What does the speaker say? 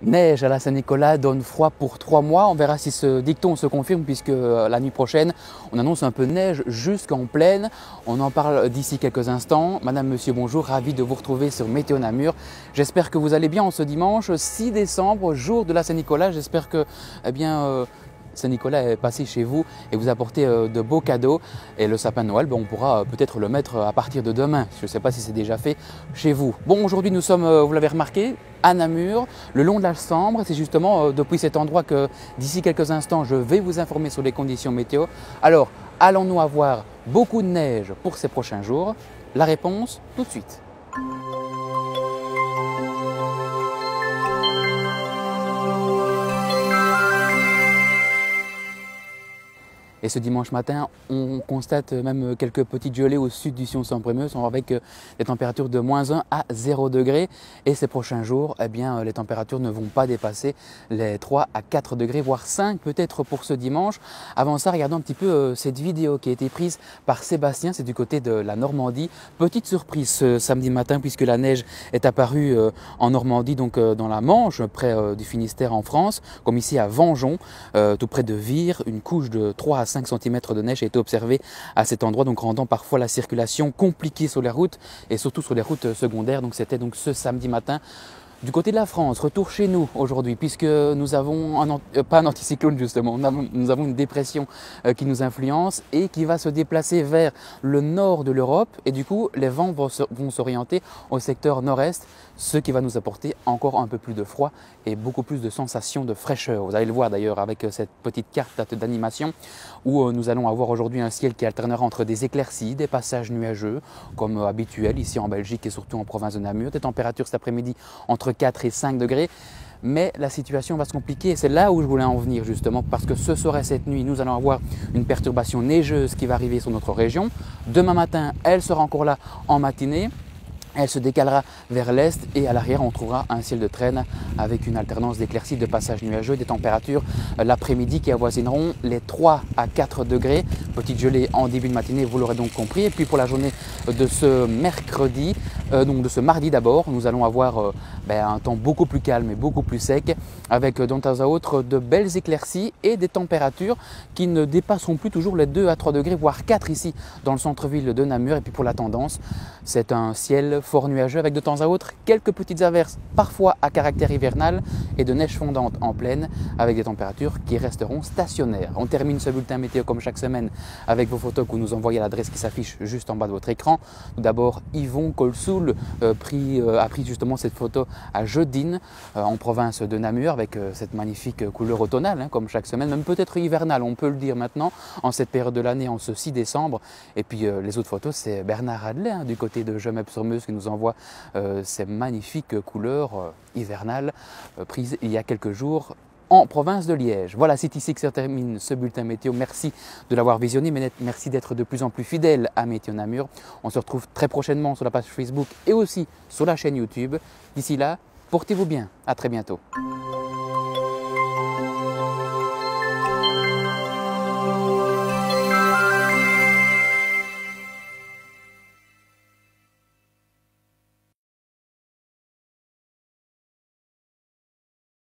Neige à la Saint-Nicolas donne froid pour 3 mois. On verra si ce dicton se confirme puisque la nuit prochaine, on annonce un peu de neige jusqu'en plaine. On en parle d'ici quelques instants. Madame, monsieur, bonjour. Ravi de vous retrouver sur Météo Namur. J'espère que vous allez bien en ce dimanche 6 décembre, jour de la Saint-Nicolas. J'espère que, Saint-Nicolas est passé chez vous et vous apporter de beaux cadeaux. Et le sapin de Noël, on pourra peut-être le mettre à partir de demain. Je ne sais pas si c'est déjà fait chez vous. Bon, aujourd'hui nous sommes, vous l'avez remarqué, à Namur, le long de la Sambre. C'est justement depuis cet endroit que d'ici quelques instants, je vais vous informer sur les conditions météo. Alors, allons-nous avoir beaucoup de neige pour ces prochains jours? La réponse tout de suite. Et ce dimanche matin, on constate même quelques petites gelées au sud du Sion-Saint-Brémeuse avec des températures de -1 à 0 degrés. Et ces prochains jours, les températures ne vont pas dépasser les 3 à 4 degrés, voire 5 peut-être pour ce dimanche. Avant ça, regardons un petit peu cette vidéo qui a été prise par Sébastien, c'est du côté de la Normandie. Petite surprise ce samedi matin puisque la neige est apparue en Normandie, donc dans la Manche, près du Finistère en France, comme ici à Vengeon, tout près de Vire. Une couche de 3 à 5 cm de neige a été observée à cet endroit, donc rendant parfois la circulation compliquée sur les routes et surtout sur les routes secondaires. Donc c'était donc ce samedi matin. Du côté de la France, retour chez nous aujourd'hui puisque nous avons pas un anticyclone justement, nous avons une dépression qui nous influence et qui va se déplacer vers le nord de l'Europe et du coup les vents vont s'orienter au secteur nord-est, ce qui va nous apporter encore un peu plus de froid et beaucoup plus de sensations de fraîcheur. Vous allez le voir d'ailleurs avec cette petite carte d'animation où nous allons avoir aujourd'hui un ciel qui alternera entre des éclaircies, des passages nuageux comme habituel ici en Belgique et surtout en province de Namur, des températures cet après-midi entre 4 et 5 degrés. Mais la situation va se compliquer et c'est là où je voulais en venir justement parce que ce soir et cette nuit, nous allons avoir une perturbation neigeuse qui va arriver sur notre région. Demain matin, elle sera encore là en matinée. Elle se décalera vers l'est et à l'arrière, on trouvera un ciel de traîne avec une alternance d'éclaircies, de passages nuageux, des températures l'après-midi qui avoisineront les 3 à 4 degrés. Petite gelée en début de matinée, vous l'aurez donc compris. Et puis pour la journée de ce mercredi, donc de ce mardi d'abord, nous allons avoir un temps beaucoup plus calme et beaucoup plus sec avec de temps à autre de belles éclaircies et des températures qui ne dépasseront plus toujours les 2 à 3 degrés, voire 4 ici dans le centre-ville de Namur. Et puis pour la tendance, c'est un ciel fort nuageux avec de temps à autre quelques petites averses, parfois à caractère hivernal et de neige fondante en plaine avec des températures qui resteront stationnaires. On termine ce bulletin météo comme chaque semaine avec vos photos que vous nous envoyez à l'adresse qui s'affiche juste en bas de votre écran. Tout d'abord, Yvon Colsoul a pris justement cette photo à Jeudine en province de Namur avec cette magnifique couleur automnale comme chaque semaine, même peut-être hivernale, on peut le dire maintenant en cette période de l'année, en ce 6 décembre. Et puis les autres photos, c'est Bernard Adlet du côté de Gemep-sur-Meuse qui nous envoie ces magnifiques couleurs hivernales prises il y a quelques jours en province de Liège. Voilà, c'est ici que se termine ce bulletin météo. Merci de l'avoir visionné, mais merci d'être de plus en plus fidèle à Météo Namur. On se retrouve très prochainement sur la page Facebook et aussi sur la chaîne YouTube. D'ici là, portez-vous bien. À très bientôt.